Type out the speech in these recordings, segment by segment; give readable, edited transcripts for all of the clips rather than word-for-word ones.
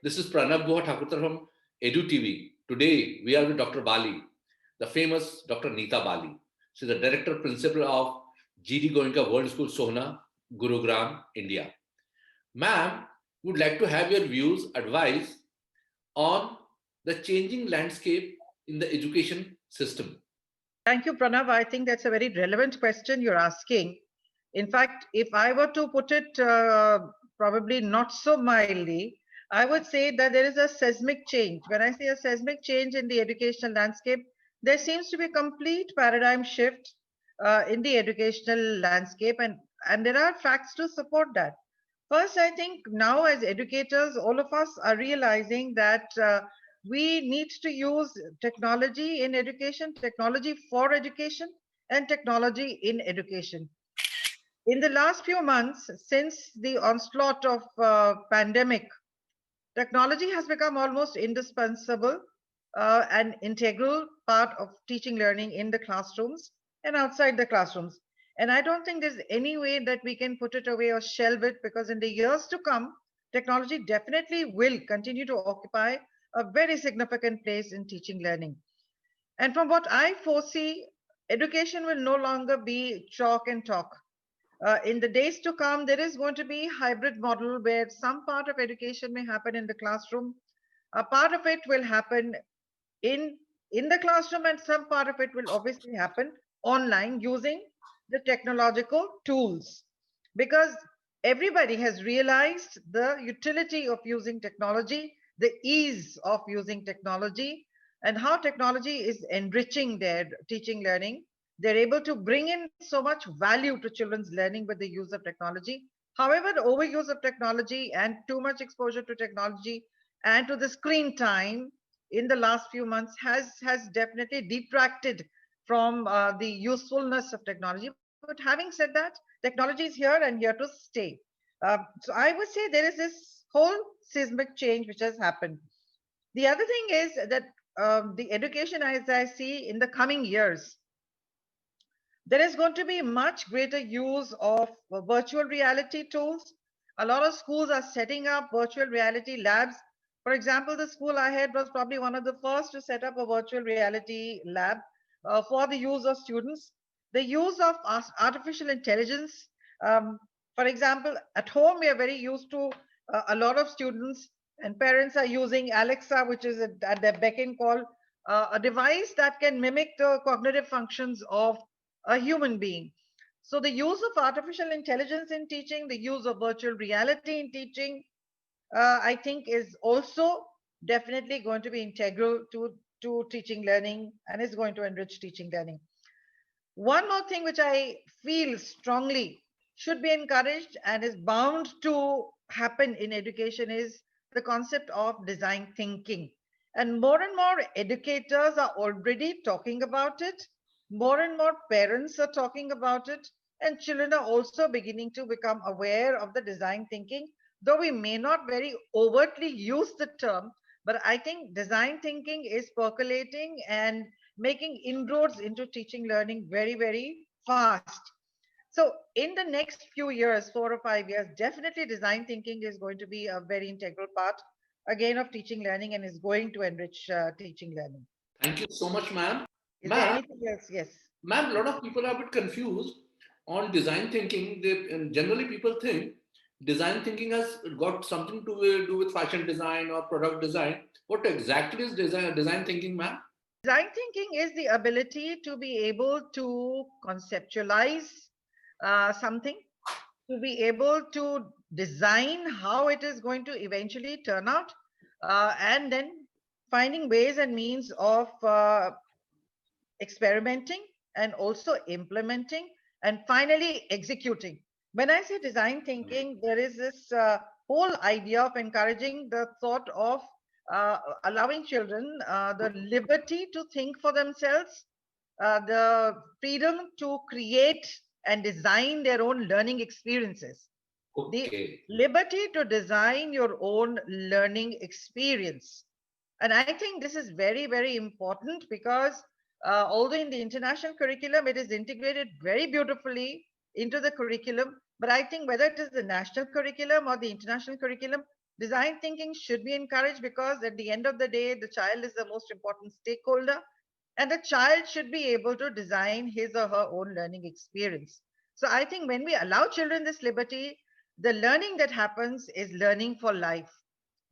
This is Pranab Guha Thakurtar from Edu TV. Today we are with Dr. Bali, the famous Dr. Neeta Bali. She is the Director Principal of GD Goenka World School Sohna, Gurugram, India. Ma'am, would like to have your views, advice on the changing landscape in the education system. Thank you, Pranav. I think that's a very relevant question you're asking. In fact, if I were to put it probably not so mildly, I would say that there is a seismic change. When I say a seismic change in the educational landscape, there seems to be a complete paradigm shift in the educational landscape, and there are facts to support that. First, I think now as educators, all of us are realizing that we need to use technology in education, technology for education, and technology in education. In the last few months, since the onslaught of pandemic, technology has become almost indispensable and integral part of teaching learning in the classrooms and outside the classrooms. And I don't think there's any way that we can put it away or shelve it, because in the years to come, technology definitely will continue to occupy a very significant place in teaching learning. And from what I foresee, education will no longer be chalk and talk. In the days to come, there is going to be hybrid model where some part of education may happen in the classroom, a part of it will happen in in the classroom, and some part of it will obviously happen online using the technological tools, because everybody has realized the utility of using technology, the ease of using technology, and how technology is enriching their teaching learning. They're able to bring in so much value to children's learning with the use of technology. However, the overuse of technology and too much exposure to technology and to the screen time in the last few months has definitely detracted from the usefulness of technology. But having said that, technology is here and here to stay. So I would say there is this whole seismic change which has happened. The other thing is that the education, as I see in the coming years, there is going to be much greater use of virtual reality tools. A lot of schools are setting up virtual reality labs. For example, the school I had was probably one of the first to set up a virtual reality lab for the use of students. The use of artificial intelligence. Um, for example, at home, we are very used to a lot of students and parents are using Alexa, which is at their beck and call, a device that can mimic the cognitive functions of a human being. So the use of artificial intelligence in teaching, the use of virtual reality in teaching, I think is also definitely going to be integral to teaching learning and is going to enrich teaching learning. One more thing which I feel strongly should be encouraged and is bound to happen in education is the concept of design thinking. And more educators are already talking about it. More and more parents are talking about it. And children are also beginning to become aware of the design thinking, though we may not very overtly use the term. But I think design thinking is percolating and making inroads into teaching learning very, very fast. So in the next few years, 4 or 5 years, definitely design thinking is going to be a very integral part again of teaching learning and is going to enrich teaching learning. Thank you so much, ma'am. Is there Ma'am, anything else? Yes. Ma'am, a lot of people are a bit confused on design thinking. Generally people think design thinking has got something to do with fashion design or product design. What exactly is design thinking, ma'am? Design thinking is the ability to be able to conceptualize something, to be able to design how it is going to eventually turn out, and then finding ways and means of experimenting and also implementing and finally executing. When I say design thinking, there is this whole idea of encouraging the thought of allowing children the liberty to think for themselves, the freedom to create and design their own learning experiences, the Okay. liberty to design your own learning experience. And I think this is very, very important because although in the international curriculum, it is integrated very beautifully into the curriculum, but I think whether it is the national curriculum or the international curriculum, Design thinking should be encouraged because at the end of the day, the child is the most important stakeholder, and the child should be able to design his or her own learning experience. So I think when we allow children this liberty, the learning that happens is learning for life,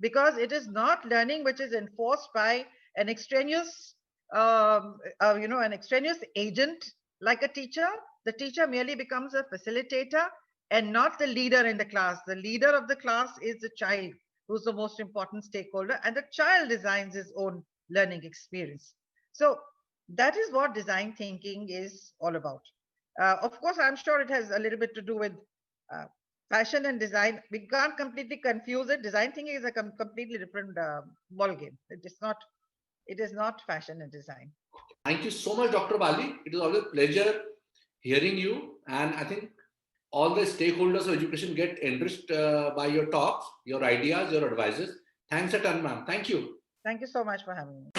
because it is not learning which is enforced by an extraneous, an extraneous agent like a teacher. The teacher merely becomes a facilitator and not the leader in the class. The leader of the class is the child, who's the most important stakeholder, and the child designs his own learning experience. So that is what design thinking is all about. Of course, I'm sure it has a little bit to do with uh, fashion and design. We can't completely confuse it. Design thinking is a completely different ball game. It is not. It is not fashion and design. Thank you so much, Dr. Bali. It is always a pleasure hearing you. And I think all the stakeholders of education get enriched by your talks, your ideas, your advices. Thanks a ton, ma'am. Thank you. Thank you so much for having me.